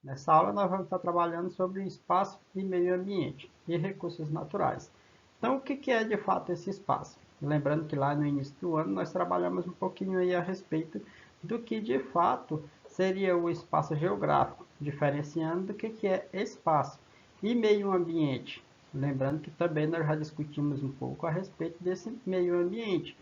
Nessa aula nós vamos estar trabalhando sobre espaço e meio ambiente e recursos naturais. Então, o que é de fato esse espaço? Lembrando que lá no início do ano nós trabalhamos um pouquinho aí a respeito do que de fato seria o espaço geográfico, diferenciando do que é espaço e meio ambiente. Lembrando que também nós já discutimos um pouco a respeito desse meio ambiente.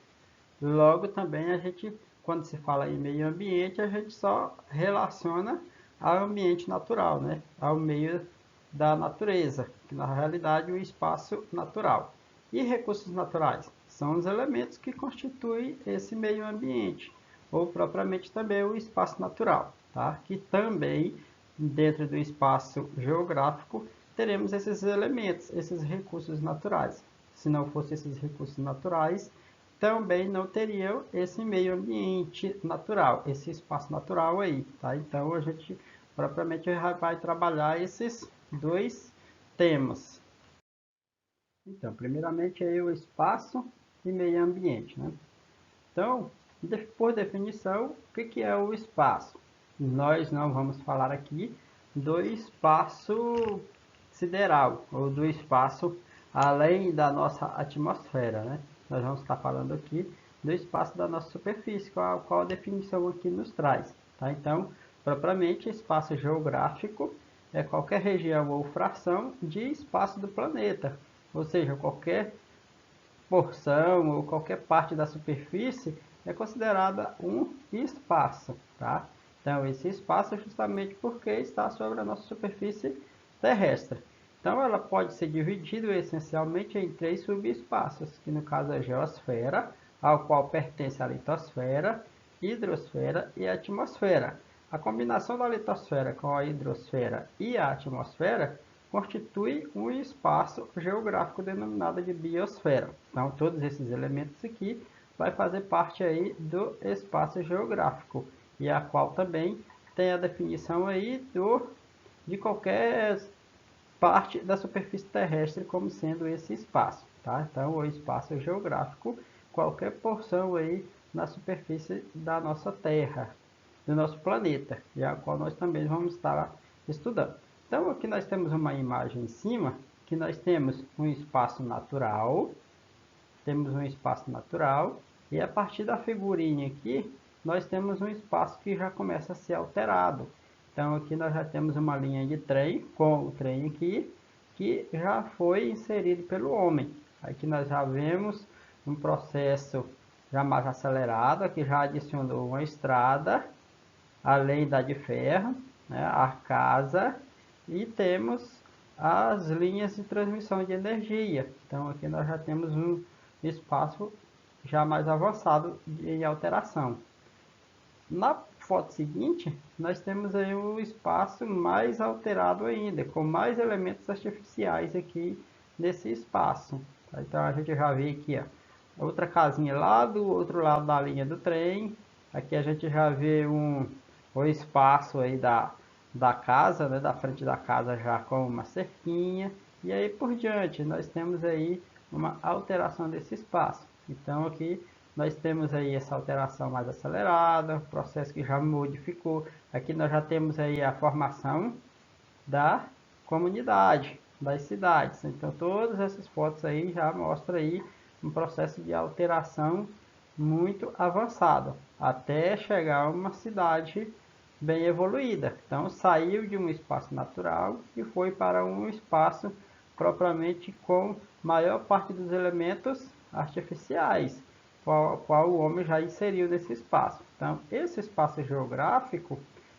Logo também a gente, quando se fala em meio ambiente, a gente só relaciona ao ambiente natural, né? Ao meio da natureza, que na realidade é o espaço natural. E recursos naturais são os elementos que constituem esse meio ambiente, ou propriamente também o espaço natural, tá? Que também dentro do espaço geográfico teremos esses elementos, esses recursos naturais. Se não fossem esses recursos naturais, também não teriam esse meio ambiente natural, esse espaço natural aí, tá? Então a gente propriamente vai trabalhar esses dois temas. Então, primeiramente aí o espaço e meio ambiente, né? Então, por definição, o que é o espaço? Nós não vamos falar aqui do espaço sideral, ou do espaço além da nossa atmosfera, né? Nós vamos estar falando aqui do espaço da nossa superfície, qual a definição aqui nos traz, tá? Então, propriamente, espaço geográfico é qualquer região ou fração de espaço do planeta, ou seja, qualquer porção ou qualquer parte da superfície é considerada um espaço, tá? Então, esse espaço é justamente porque está sobre a nossa superfície terrestre. Então, ela pode ser dividida essencialmente em três subespaços, que no caso é a geosfera, ao qual pertence a litosfera, hidrosfera e atmosfera. A combinação da litosfera com a hidrosfera e a atmosfera constitui um espaço geográfico denominado de biosfera. Então, todos esses elementos aqui vai fazer parte aí do espaço geográfico, e a qual também tem a definição aí de qualquer parte da superfície terrestre como sendo esse espaço, tá? Então, o espaço geográfico, qualquer porção aí na superfície da nossa Terra, do nosso planeta, e a qual nós também vamos estar estudando. Então, aqui nós temos uma imagem em cima, que nós temos um espaço natural, e a partir da figurinha aqui, nós temos um espaço que já começa a ser alterado. Então, aqui nós já temos uma linha de trem, com o trem aqui, que já foi inserido pelo homem. Aqui nós já vemos um processo já mais acelerado, que já adicionou uma estrada, além da de ferro, né, a casa, e temos as linhas de transmissão de energia. Então aqui nós já temos um espaço já mais avançado em alteração. Na foto seguinte, nós temos aí um espaço mais alterado ainda, com mais elementos artificiais aqui nesse espaço. Então a gente já vê aqui, ó, outra casinha lá do outro lado da linha do trem. Aqui a gente já vê o espaço aí da casa, né, da frente da casa já com uma cerquinha. E aí por diante, nós temos aí uma alteração desse espaço. Então aqui nós temos aí essa alteração mais acelerada, processo que já modificou. Aqui nós já temos aí a formação da comunidade, das cidades. Então todas essas fotos aí já mostram aí um processo de alteração muito avançado, até chegar a uma cidade bem evoluída. Então saiu de um espaço natural e foi para um espaço propriamente com maior parte dos elementos artificiais, qual o homem já inseriu nesse espaço. Então esse espaço geográfico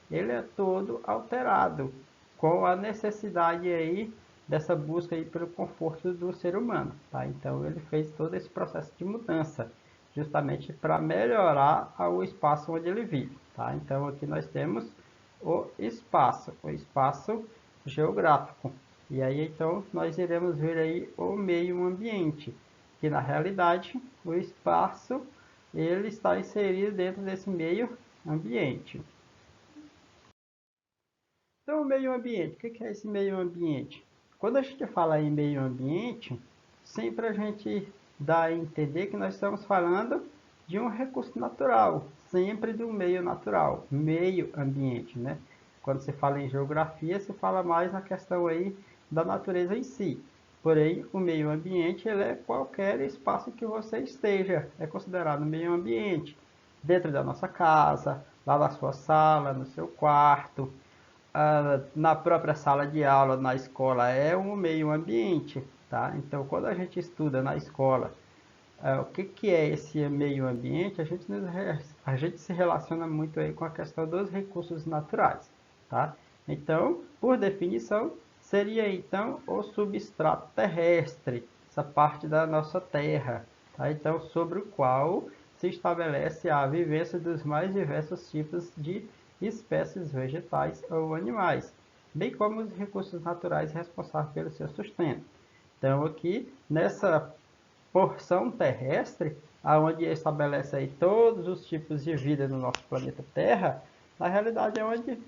ele é todo alterado com a necessidade aí dessa busca aí pelo conforto do ser humano, tá? Então ele fez todo esse processo de mudança, justamente para melhorar o espaço onde ele vive, tá? Então aqui nós temos o espaço geográfico. E aí então nós iremos ver aí o meio ambiente, que na realidade o espaço ele está inserido dentro desse meio ambiente. Então, o meio ambiente, o que é esse meio ambiente? Quando a gente fala em meio ambiente, sempre a gente dá a entender que nós estamos falando de um recurso natural, sempre do meio natural, meio ambiente, né? quando se fala em geografia, se fala mais na questão aí da natureza em si. Porém, o meio ambiente ele é qualquer espaço que você esteja, é considerado meio ambiente. Dentro da nossa casa, lá na sua sala, no seu quarto, na própria sala de aula, na escola, é um meio ambiente. Tá? Então, quando a gente estuda na escola, o que é esse meio ambiente, a gente se relaciona muito aí com a questão dos recursos naturais. Tá? Então, por definição, seria então o substrato terrestre, essa parte da nossa Terra, tá? Então, sobre o qual se estabelece a vivência dos mais diversos tipos de espécies vegetais ou animais, bem como os recursos naturais responsáveis pelo seu sustento. Então, aqui nessa porção terrestre, aonde estabelece aí todos os tipos de vida no nosso planeta Terra, na realidade é onde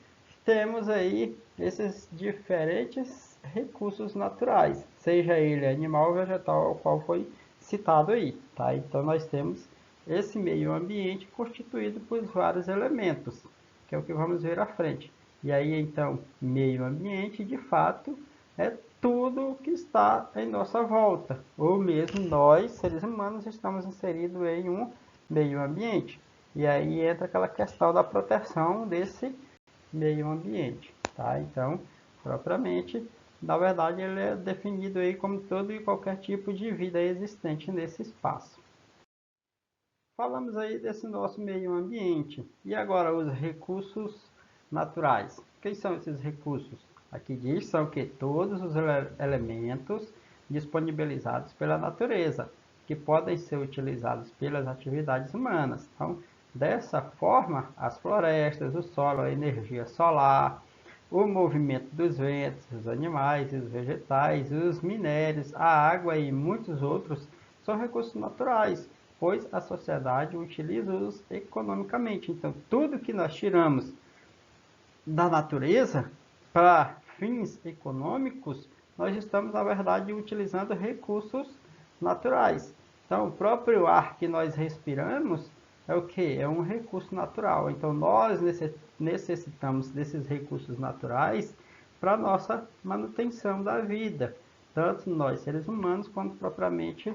temos aí esses diferentes recursos naturais, seja ele animal ou vegetal, o qual foi citado aí, tá? Então nós temos esse meio ambiente constituído por vários elementos, que é o que vamos ver à frente. E aí então, meio ambiente, de fato, é tudo o que está em nossa volta, ou mesmo nós, seres humanos, estamos inseridos em um meio ambiente. E aí entra aquela questão da proteção desse meio ambiente, tá? Então, propriamente, na verdade, ele é definido aí como todo e qualquer tipo de vida existente nesse espaço. Falamos aí desse nosso meio ambiente. E agora os recursos naturais. Quem são esses recursos? Aqui diz são que todos os elementos disponibilizados pela natureza, que podem ser utilizados pelas atividades humanas. Então, dessa forma, as florestas, o solo, a energia solar, o movimento dos ventos, os animais, os vegetais, os minérios, a água e muitos outros são recursos naturais, pois a sociedade utiliza-os economicamente. Então, tudo que nós tiramos da natureza para fins econômicos, nós estamos, na verdade, utilizando recursos naturais. Então, o próprio ar que nós respiramos é o que? É um recurso natural. Então, nós necessitamos desses recursos naturais para a nossa manutenção da vida, tanto nós, seres humanos, quanto propriamente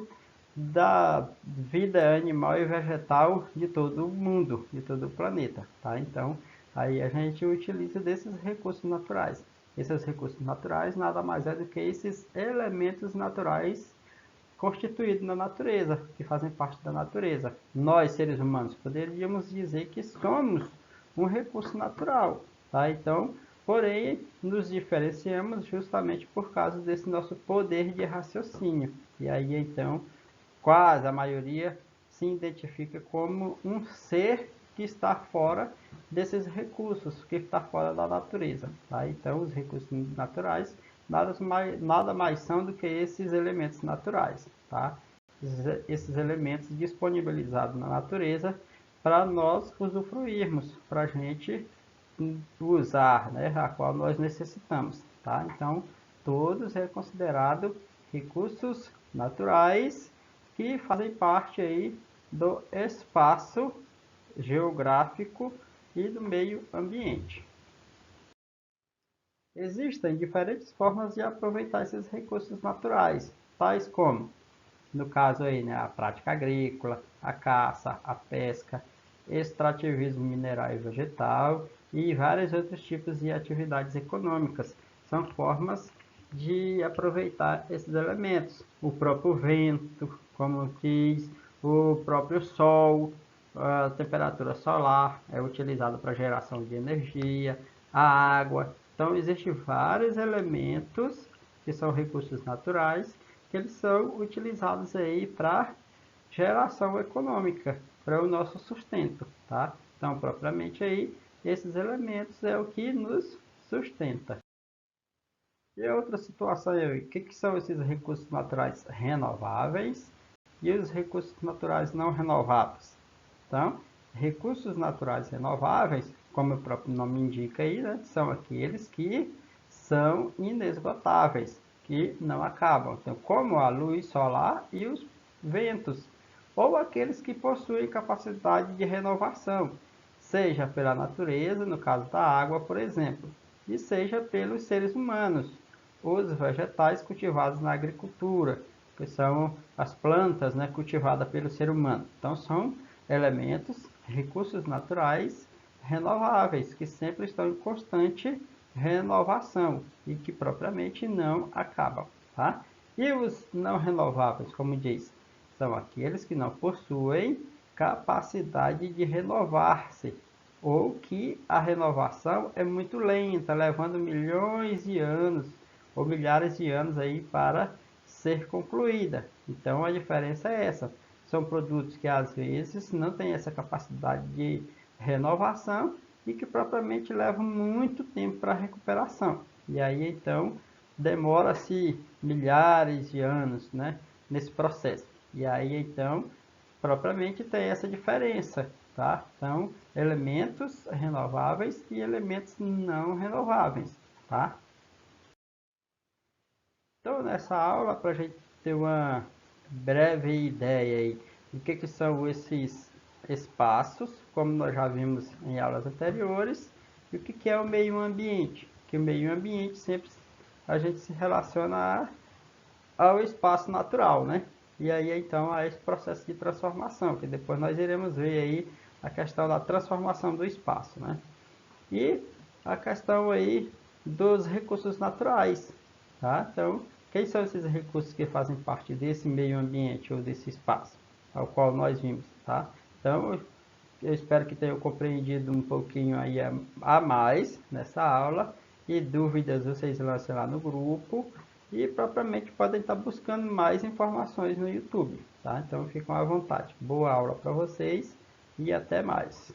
da vida animal e vegetal de todo o mundo, de todo o planeta. Tá? Então, aí a gente utiliza desses recursos naturais. Esses recursos naturais nada mais é do que esses elementos naturais constituídos na natureza, que fazem parte da natureza. Nós, seres humanos, poderíamos dizer que somos um recurso natural. Tá? Então, porém, nos diferenciamos justamente por causa desse nosso poder de raciocínio. E aí, então, quase a maioria se identifica como um ser que está fora desses recursos, que está fora da natureza. Tá? Então, os recursos naturais nada mais são do que esses elementos naturais. Tá? Esses elementos disponibilizados na natureza para nós usufruirmos, para a gente usar, né, a qual nós necessitamos. Tá? Então, todos é considerado recursos naturais que fazem parte aí do espaço geográfico e do meio ambiente. Existem diferentes formas de aproveitar esses recursos naturais, tais como, no caso aí, né, a prática agrícola, a caça, a pesca, extrativismo mineral e vegetal e vários outros tipos de atividades econômicas. São formas de aproveitar esses elementos. O próprio vento, como diz, o próprio sol, a temperatura solar é utilizada para geração de energia, a água. Então, existem vários elementos que são recursos naturais que eles são utilizados aí para geração econômica, para o nosso sustento, tá? Então, propriamente aí, esses elementos é o que nos sustenta. E outra situação aí, o que são esses recursos naturais renováveis e os recursos naturais não renováveis? Então, recursos naturais renováveis, como o próprio nome indica aí, né, são aqueles que são inesgotáveis, que não acabam. Então, como a luz solar e os ventos, ou aqueles que possuem capacidade de renovação, seja pela natureza, no caso da água, por exemplo, e seja pelos seres humanos, os vegetais cultivados na agricultura, que são as plantas, né, cultivadas pelo ser humano. Então, são elementos, recursos naturais renováveis, que sempre estão em constante renovação e que propriamente não acabam, tá? E os não renováveis, como diz, são aqueles que não possuem capacidade de renovar-se, ou que a renovação é muito lenta, levando milhões de anos ou milhares de anos aí para ser concluída. Então a diferença é essa. São produtos que às vezes não têm essa capacidade de renovação e que propriamente levam muito tempo para recuperação. E aí então demora-se milhares de anos, né, nesse processo. E aí então propriamente tem essa diferença, tá? Então, elementos renováveis e elementos não renováveis, tá? Então, nessa aula, para a gente ter uma breve ideia aí do que são esses espaços, como nós já vimos em aulas anteriores, e o que é o meio ambiente. Que o meio ambiente sempre a gente se relaciona ao espaço natural, né? E aí então a esse processo de transformação, que depois nós iremos ver aí a questão da transformação do espaço, né? E a questão aí dos recursos naturais, tá? Então, quem são esses recursos que fazem parte desse meio ambiente ou desse espaço ao qual nós vimos, tá? Então, eu espero que tenham compreendido um pouquinho aí a mais nessa aula, e dúvidas vocês lancem lá no grupo e propriamente podem estar buscando mais informações no YouTube, tá? Então, fiquem à vontade. Boa aula para vocês e até mais.